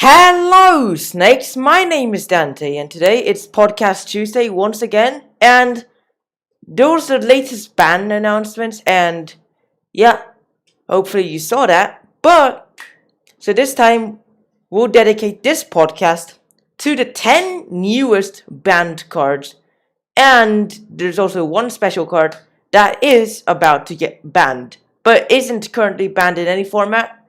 Hello, snakes! My name is Dante, and today it's Podcast Tuesday once again, and those are the latest ban announcements, and yeah, hopefully you saw that. But, so this time, we'll dedicate this podcast to the 10 newest banned cards, and there's also one special card that is about to get banned, but isn't currently banned in any format.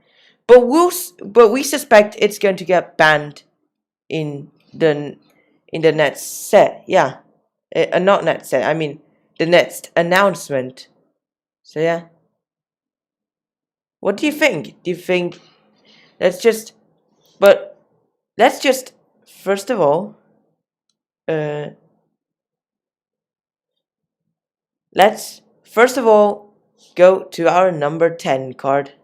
But we suspect it's going to get banned in the next set. Yeah, not next set. I mean the next announcement. So yeah. What do you think? Do you think let's just first of all let's first of all go to our number 10 card.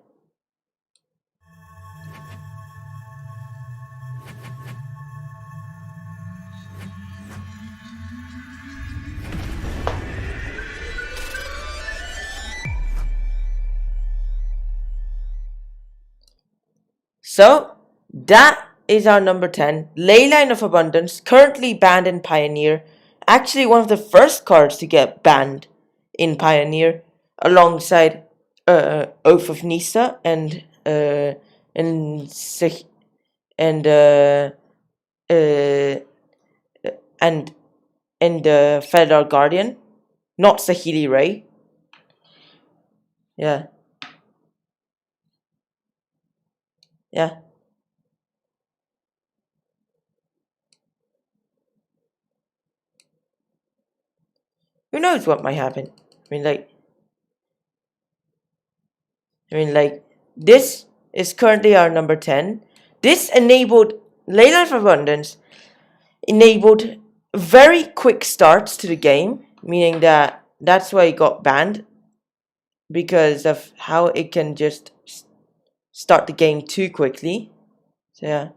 So, that is our number 10. Leyline of Abundance, currently banned in Pioneer. Actually, one of the first cards to get banned in Pioneer, alongside Oath of Nisa and Federal Guardian. Not Saheeli Ray. Yeah. Yeah. Who knows what might happen? I mean, this is currently our number 10. This enabled Leyline of Abundance, enabled very quick starts to the game, meaning that's why it got banned, because of how it can just start the game too quickly. So yeah.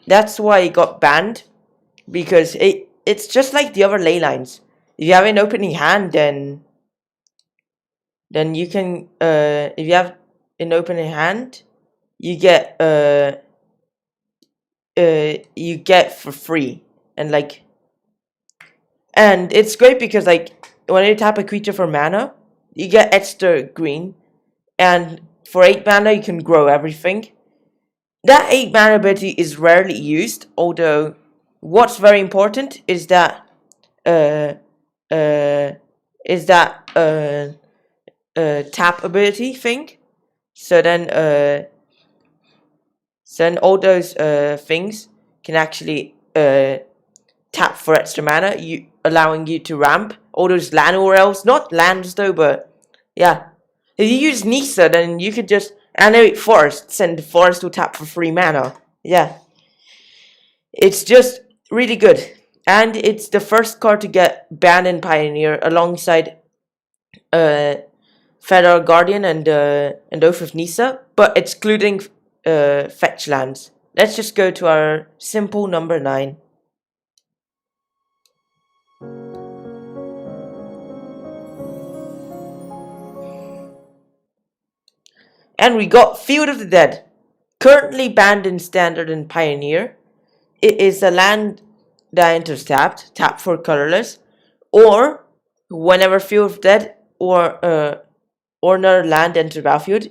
That's why it got banned, because it's just like the other ley lines. If you have an opening hand, then you can if you have an opening hand, you get for free, and it's great because when you tap a creature for mana, you get extra green, and for 8 mana you can grow everything. That 8 mana ability is rarely used, although what's very important is that tap ability thing. So then all those things can actually tap for extra mana, allowing you to ramp all those land URLs. Not lands though, but yeah. If you use Nisa, then you could just animate forests, and the forest will tap for 3 mana. Yeah. It's just really good. And it's the first card to get banned in Pioneer, alongside Federal Guardian and Oath of Nisa, but excluding fetch lands. Let's just go to our simple number 9. And we got Field of the Dead, currently banned in Standard and Pioneer. It is a land that enters tapped, tap for colorless, or whenever Field of the Dead or another land enters battlefield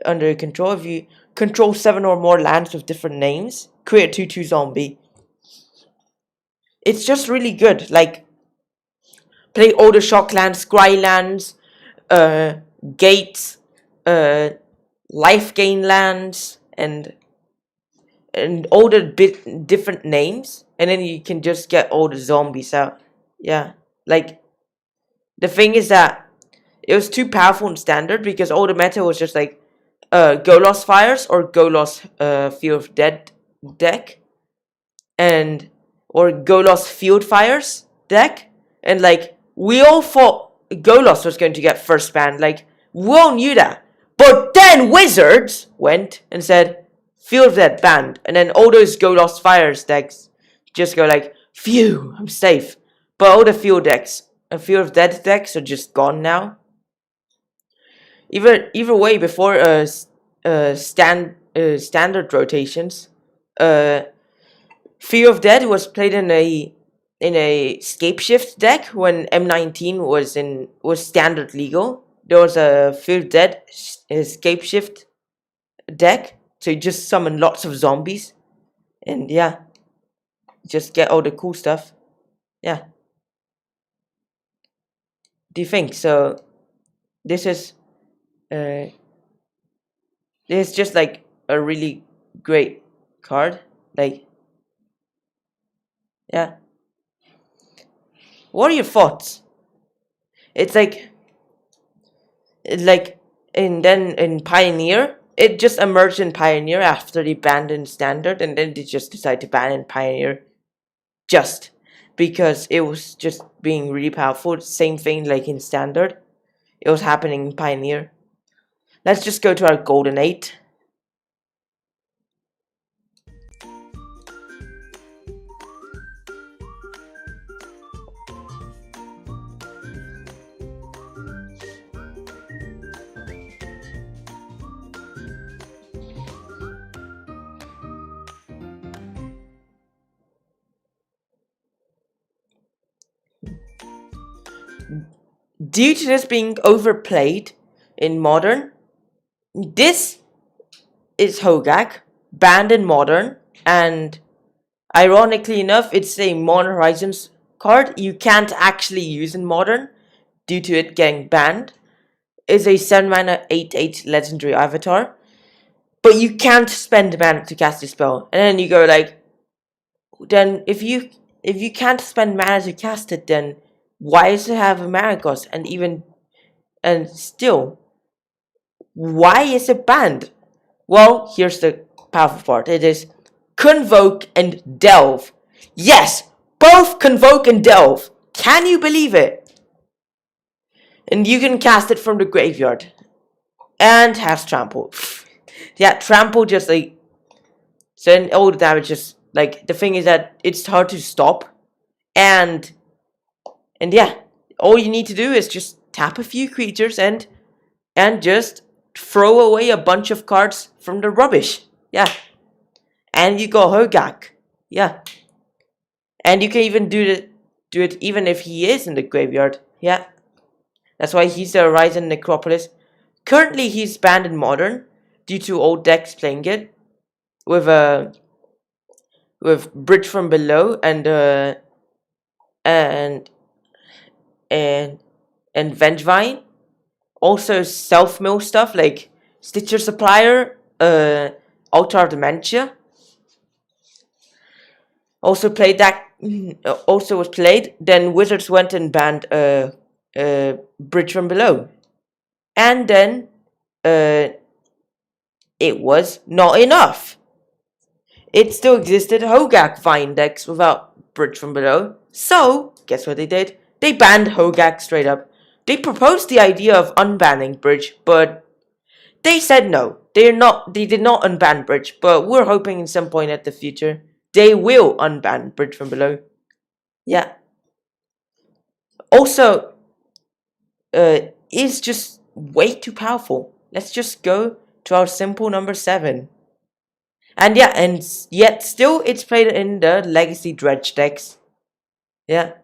under your control, if you control 7 or more lands with different names, create a 2/2 zombie. It's just really good. Play all the shock lands, scry lands, gates, life gain lands, and all the different names, and then you can just get all the zombies out. Yeah, the thing is that it was too powerful in Standard, because all the meta was just Golos Fires or Golos Field of Dead deck, or Golos Field Fires deck, and we all thought Golos was going to get first ban. We all knew that. But then Wizards went and said, Field of Dead banned. And then all those Golos Fires decks just go phew, I'm safe. But all the Field of Dead decks are just gone now. Either way, before standard rotations, Fear of Dead was played in a Scapeshift deck when M19 was standard legal. There was a Fear of Dead Scapeshift deck, so you just summon lots of zombies, and yeah, just get all the cool stuff. Yeah. Do you think so? This is just like a really great card. Like, yeah. What are your thoughts? It's like, in Pioneer, it just emerged in Pioneer after they banned in Standard, and then they just decided to ban in Pioneer, just because it was just being really powerful. Same thing like in Standard, it was happening in Pioneer. Let's just go to our Golden 8. Due to this being overplayed in Modern, this is Hogaak, banned in Modern, and ironically enough, it's a Modern Horizons card you can't actually use in Modern due to it getting banned. It's a 7 mana 8/8 legendary avatar, but you can't spend mana to cast a spell. And then you go like, then if you can't spend mana to cast it, then why does it have a mana cost? And still, why is it banned? Well, here's the powerful part. It is Convoke and Delve. Yes, both Convoke and Delve. Can you believe it? And you can cast it from the graveyard. And has Trample. Yeah, Trample just like... So then all the damage is... Like, the thing is that it's hard to stop. And yeah, all you need to do is just tap a few creatures and just throw away a bunch of cards from the rubbish. Yeah. And you go Hogaak. Yeah. And you can even do it even if he is in the graveyard. Yeah. That's why he's the Horizon Necropolis. Currently he's banned in Modern due to old decks playing it. With Bridge from Below and Vengevine. Also self-mill stuff like Stitcher Supplier, Altar of Dementia. Also played that. Also was played. Then Wizards went and banned Bridge from Below, and then it was not enough. It still existed Hogaak Vine decks without Bridge from Below. So guess what they did? They banned Hogaak straight up. They proposed the idea of unbanning Bridge, but they said no. They did not unban Bridge, but we're hoping in some point at the future they will unban Bridge from Below. Yeah. Also, is just way too powerful. Let's just go to our simple number 7. And yeah, and yet still it's played in the Legacy Dredge decks. Yeah.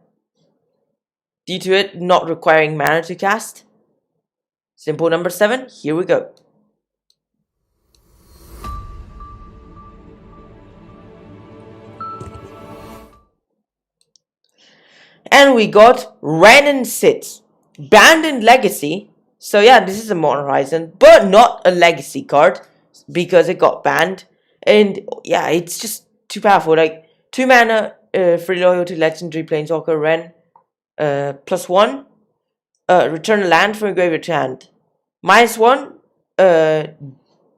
Due to it not requiring mana to cast. Simple number 7, here we go. And we got Wrenn and Sit, banned in Legacy. So yeah, this is a Modern Horizon, but not a Legacy card because it got banned. And yeah, it's just too powerful. Like 2 mana, 3 loyalty legendary planeswalker Wrenn, +1, return a land from your graveyard to hand. -1,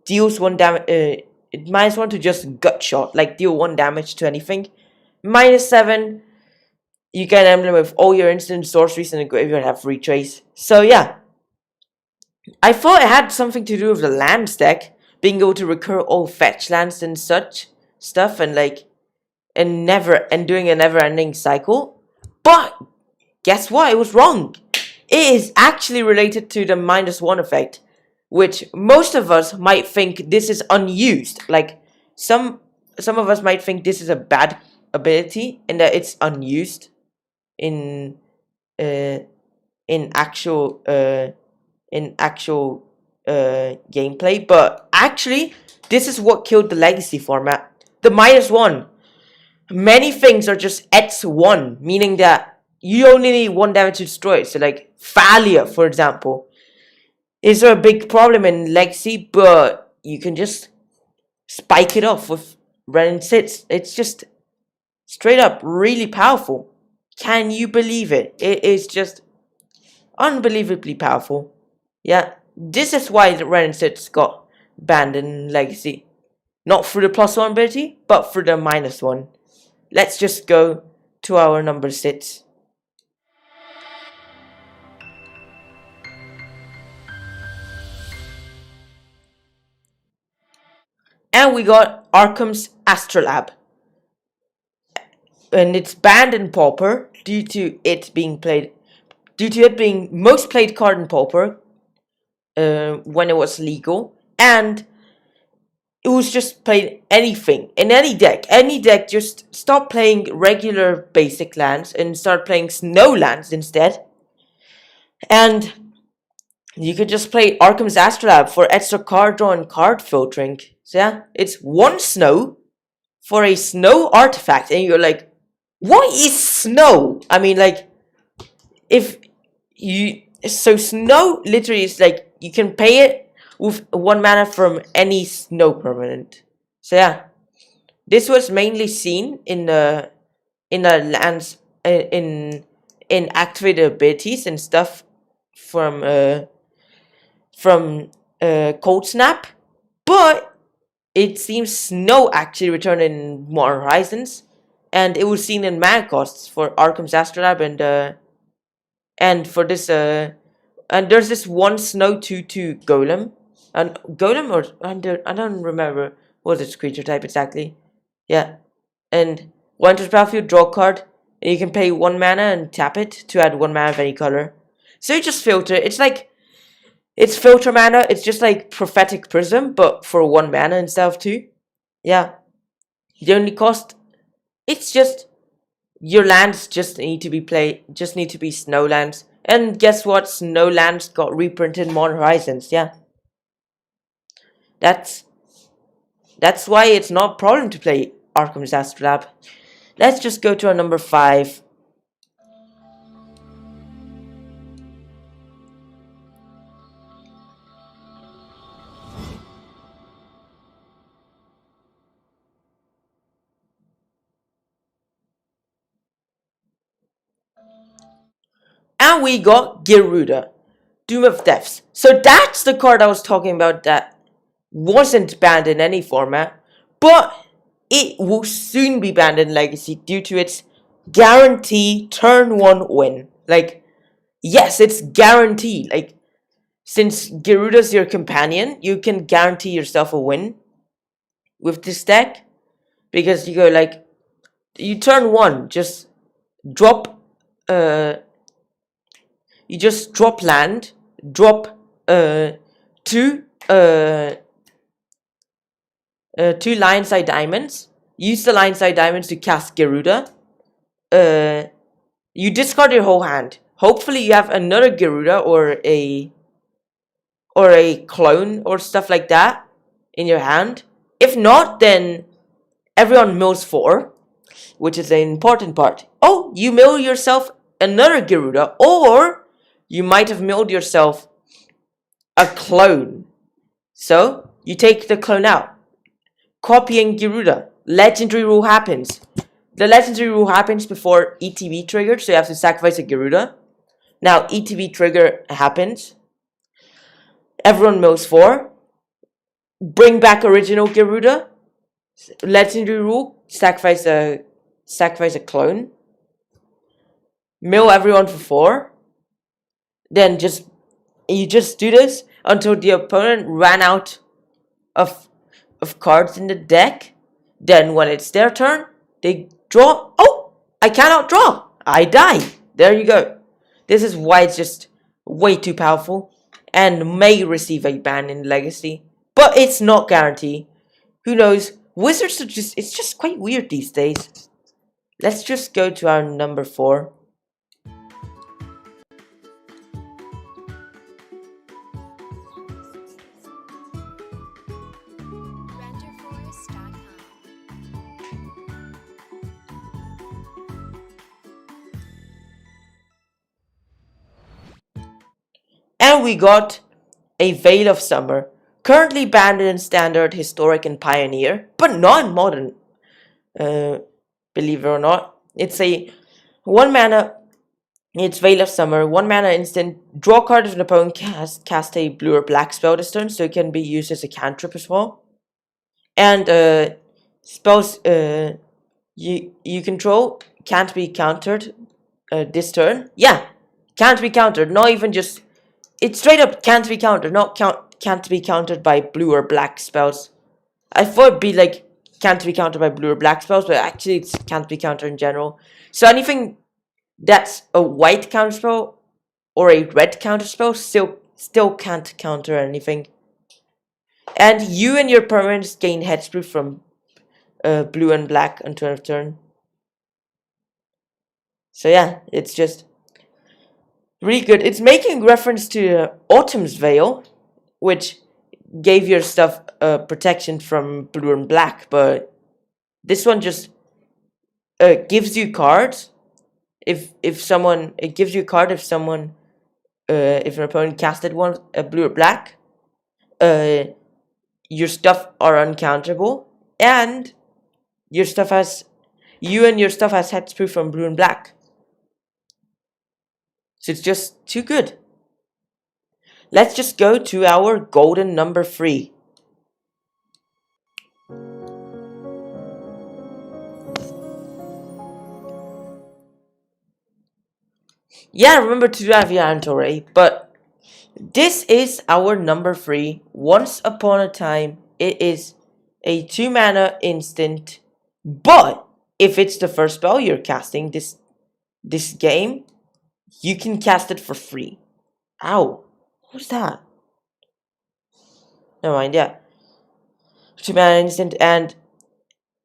deals 1 damage. -1 to just gut shot, like deal 1 damage to anything. -7. You get an emblem with all your instant sorceries in the graveyard have retrace. So yeah, I thought it had something to do with the lands deck, being able to recur all fetch lands and such stuff, and like, and doing a never-ending cycle. But guess what? It was wrong. It is actually related to the -1 effect. which most of us might think this is unused. Like some of us might think this is a bad ability and that it's unused in actual gameplay, but actually this is what killed the legacy format. The -1. Many things are just X1, meaning that you only need 1 damage to destroy it. So like Thalia, for example, is a big problem in legacy, but you can just spike it off with Wrenn sits. It's just straight up really powerful. Can you believe it? It is just unbelievably powerful. Yeah, this is why the Wrenn sits got banned in legacy. Not through the +1 ability, but through the -1. Let's just go to our number 6. And we got Artemis Astrolabe. And it's banned in Pauper due to it being most played card in Pauper when it was legal, and it was just played anything in any deck. Any deck, just stop playing regular basic lands and start playing snow lands instead. And you could just play Artemis Astrolabe for extra card draw and card filtering. So yeah, it's 1 snow for a snow artifact, and you're like, what is snow? I mean, like, so snow literally is like, you can pay it with 1 mana from any snow permanent. So yeah, this was mainly seen in lands in activated abilities and stuff from Cold Snap, but it seems snow actually returned in Modern Horizons, and it was seen in mana costs for Artemis Astrolabe and for this and there's this 1 snow 2/2 golem. And golem, or I don't remember what its creature type exactly. Yeah. And 1 enters battlefield, draw a card, and you can pay 1 mana and tap it to add 1 mana of any color. So you just filter. It's filter mana. It's just like Prophetic Prism, but for 1 mana instead of 2. Yeah. The only cost, it's just your lands just need to be snow lands. And guess what? Snow lands got reprinted in Modern Horizons. Yeah. That's why it's not a problem to play Artemis Astrolabe. Let's just go to our number 5. And we got Gyruda, Doom of Deaths. So that's the card I was talking about that wasn't banned in any format, but it will soon be banned in Legacy due to its guarantee turn 1 win. Like, yes, it's guaranteed. Like, since Gyruda's your companion, you can guarantee yourself a win with this deck, because you go like, you turn 1, just drop you just drop land, drop 2 Lionside Diamonds, use the Lionside Diamonds to cast Garuda. You discard your whole hand. Hopefully you have another Garuda or a clone or stuff like that in your hand. If not, then everyone mills 4, which is an important part. Oh, you mill yourself another Garuda, or you might have milled yourself a clone. So you take the clone out. Copying Gyruda. Legendary rule happens. The legendary rule happens before ETB triggered, so you have to sacrifice a Gyruda. Now ETB trigger happens. Everyone mills 4. Bring back original Gyruda. Legendary rule, sacrifice a clone. Mill everyone for 4. Then you just do this until the opponent ran out of cards in the deck. Then when it's their turn, they draw. Oh, I cannot draw. I die. There you go. This is why it's just way too powerful. and may receive a ban in Legacy, but it's not guaranteed. Who knows? Wizards are it's just quite weird these days. Let's just go to our number 4. And we got a Veil of Summer, currently banned in Standard, Historic, and Pioneer, but not in Modern. Believe it or not, it's a 1 mana. It's Veil of Summer, 1 mana instant. Draw a card if an opponent cast a blue or black spell this turn, so it can be used as a cantrip as well. And spells you control can't be countered this turn. Yeah, can't be countered. Not even just. It's straight up can't be countered, not can't be countered by blue or black spells. I thought it'd be like can't be countered by blue or black spells, but actually it's can't be countered in general. So anything that's a white counterspell or a red counterspell still can't counter anything. And you and your permanents gain hexproof from blue and black on turn of turn. So yeah, it's just really good. It's making reference to Autumn's Veil, which gave your stuff protection from blue and black, but this one just gives you cards. If someone it gives you a card if someone if an opponent casted one blue or black, your stuff are uncounterable, and you and your stuff has hexproof from blue and black. So it's just too good. Let's just go to our golden number 3. Yeah, remember to have your inventory, but this is our number 3. Once Upon a Time. It is a 2 mana instant, but if it's the first spell you're casting this game, you can cast it for free. Ow. What's that? Never mind, yeah. 2 mana instant, and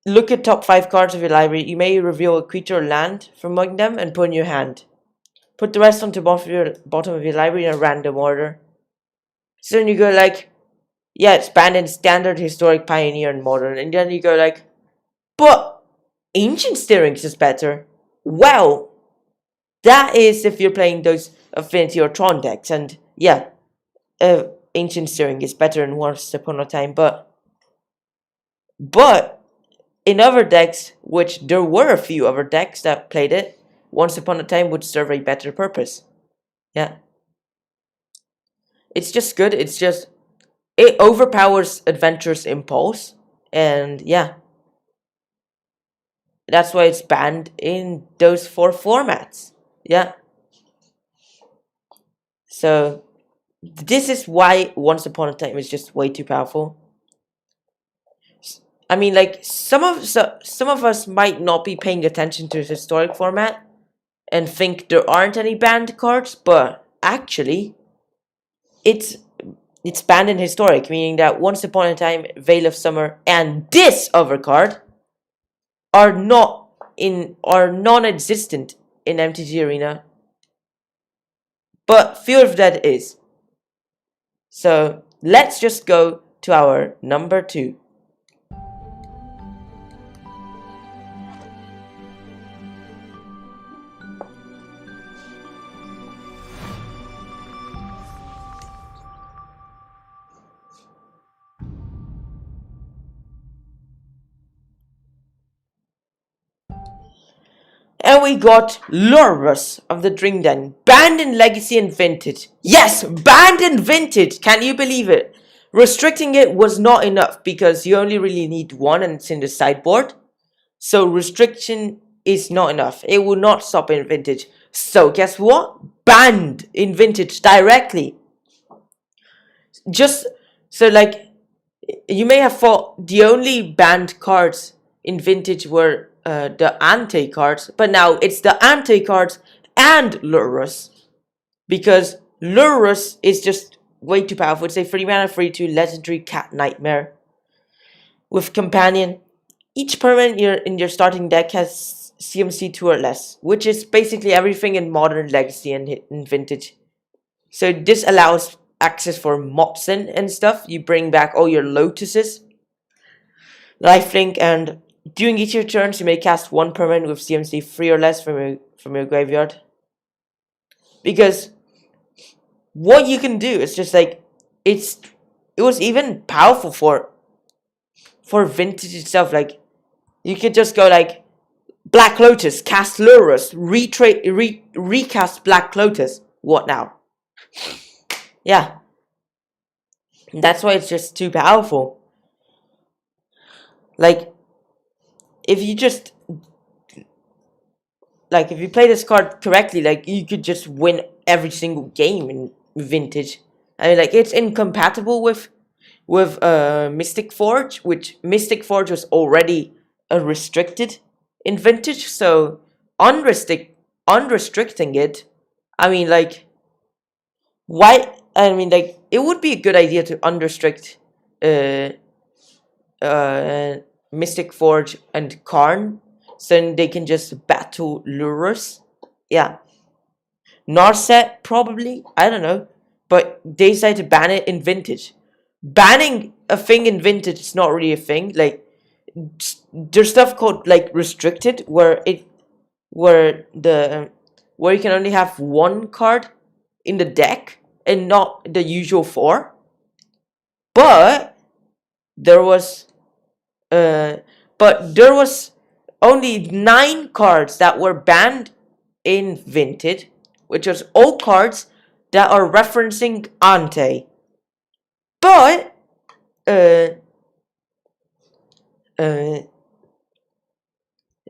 look at top 5 cards of your library. You may reveal a creature or land from among them and put in your hand. Put the rest onto the bottom of your library in a random order. So then you go like, yeah, it's banned in Standard, Historic, Pioneer, and Modern. And then you go like, but Ancient Stirrings is better. Well, that is if you're playing those Affinity or Tron decks. And yeah, Ancient Stirring is better than Once Upon a Time. But in other decks, which there were a few other decks that played it, Once Upon a Time would serve a better purpose. Yeah. It's just good. It's just, it overpowers Adventurous Impulse. And yeah. That's why it's banned in those 4 formats. Yeah. So, this is why Once Upon a Time is just way too powerful. I mean, like, some of us might not be paying attention to the historic format and think there aren't any banned cards, but actually, it's banned in historic, meaning that Once Upon a Time, Veil of Summer, and this other card are non-existent in MTG Arena, but Field of Dead is. So let's just go to our number 2. And we got Lurrus of the Dream Den, banned in Legacy and Vintage. Yes, banned in Vintage. Can you believe it? Restricting it was not enough because you only really need 1 and it's in the sideboard. So restriction is not enough. It will not stop in Vintage. So guess what? Banned in Vintage directly. Just so like, you may have thought the only banned cards in Vintage were the Ante cards, but now it's the Ante cards and Lurrus, because Lurrus is just way too powerful. It's a 3 mana 3/2 legendary cat nightmare with companion. Each permanent in your starting deck has CMC 2 or less, which is basically everything in Modern, Legacy, and in Vintage. So this allows access for Mopsin and stuff. You bring back all your Lotuses, Lifelink, and during each of your turns, you may cast 1 permanent with CMC 3 or less from your graveyard. Because what you can do is just like it was even powerful for Vintage itself. Like you could just go like Black Lotus, cast Lurrus, recast Black Lotus. What now? Yeah. That's why it's just too powerful. Like if you play this card correctly, like you could just win every single game in Vintage. I mean, like it's incompatible with Mystic Forge, which Mystic Forge was already restricted in Vintage. So unrestricting it, I mean, like why? I mean, like it would be a good idea to unrestrict Mystic Forge and Karn, so then they can just battle Lurrus. Yeah. Narset, probably. I don't know. But they decided to ban it in Vintage. Banning a thing in Vintage is not really a thing. Like, there's stuff called, like, restricted, where you can only have 1 card in the deck, and not the usual 4. But there was only 9 cards that were banned in Vintage, which was all cards that are referencing Ante. But there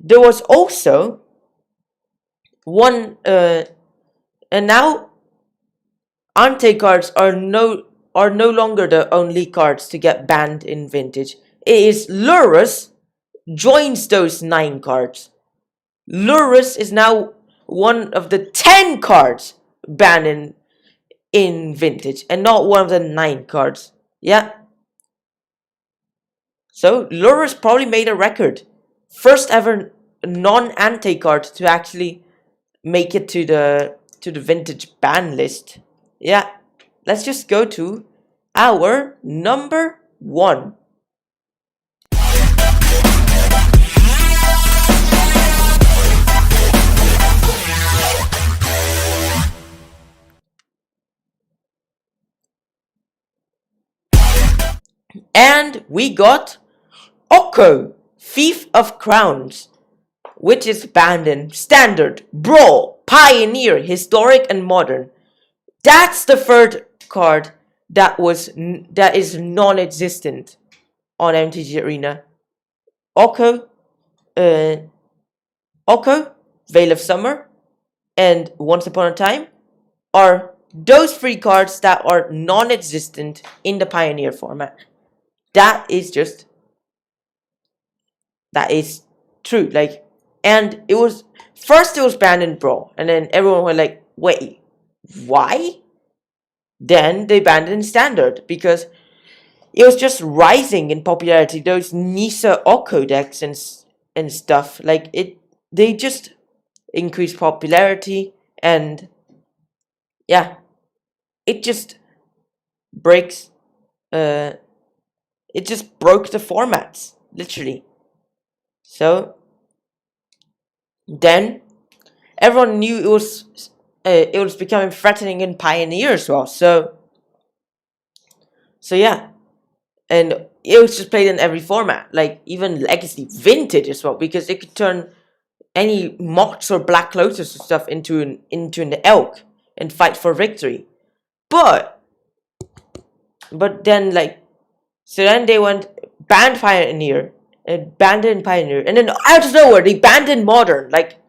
was also one and now Ante cards are no longer the only cards to get banned in Vintage. It is Lurrus joins those 9 cards. Lurrus is now one of the 10 cards banned in Vintage, and not one of the 9 cards. Yeah. So Lurrus probably made a record. First ever non-Ante card to actually make it to the Vintage ban list. Yeah. Let's just go to our number 1. And we got Oko, Thief of Crowns, which is banned in Standard, Brawl, Pioneer, Historic, and Modern. That's the third card that is non-existent on MTG Arena. Oko, Veil of Summer, and Once Upon a Time are those 3 cards that are non-existent in the Pioneer format. That is true. Like, and it was banned in Brawl, and then everyone was like, wait, why? Then they banned it in Standard because it was just rising in popularity. Those Nisa Oko decks and stuff, like they just increased popularity, and yeah, it just breaks. It just broke the formats, literally. So then everyone knew it was becoming threatening in Pioneer as well. So yeah, and it was just played in every format, like even Legacy, Vintage as well, because it could turn any Mox or Black Lotus or stuff into an Elk and fight for victory. But then so then they went banned Pioneer and banned it in Pioneer, and then out of nowhere they banned in Modern. Like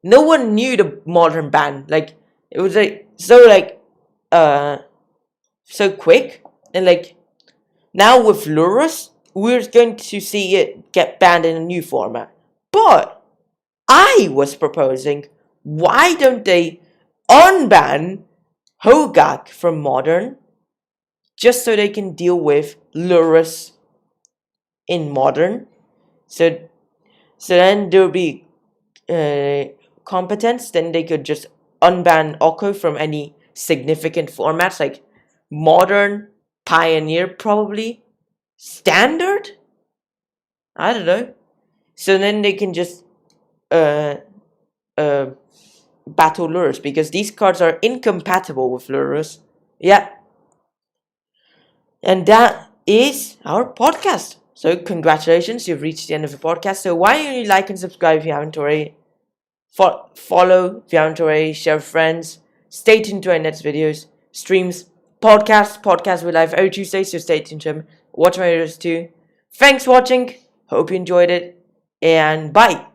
no one knew the Modern ban. Like it was so quick, and like now with Lurrus, we're going to see it get banned in a new format. But I was proposing, why don't they unban Hogaak from Modern, just so they can deal with Lurrus in Modern. So then there will be competence. Then they could just unban Oko from any significant formats like Modern, Pioneer, probably Standard. I don't know. So then they can just battle Lurrus, because these cards are incompatible with Lurrus. Yeah. And that is our podcast. So congratulations, you've reached the end of the podcast. So why don't you like and subscribe if you haven't already? Follow if you haven't already. Share with friends. Stay tuned to our next videos, streams, podcasts will live every Tuesday, so stay tuned to them. Watch my videos too. Thanks for watching. Hope you enjoyed it. And bye.